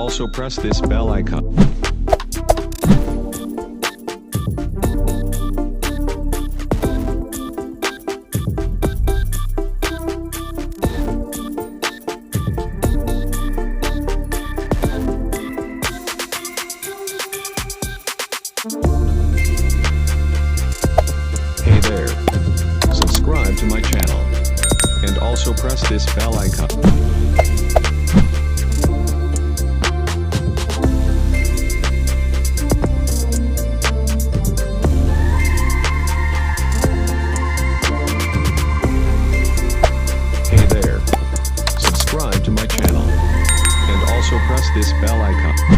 also press this bell icon. Hey there. Subscribe to my channel. And also press this bell icon. Hey there. Subscribe to my channel. And also press this bell icon.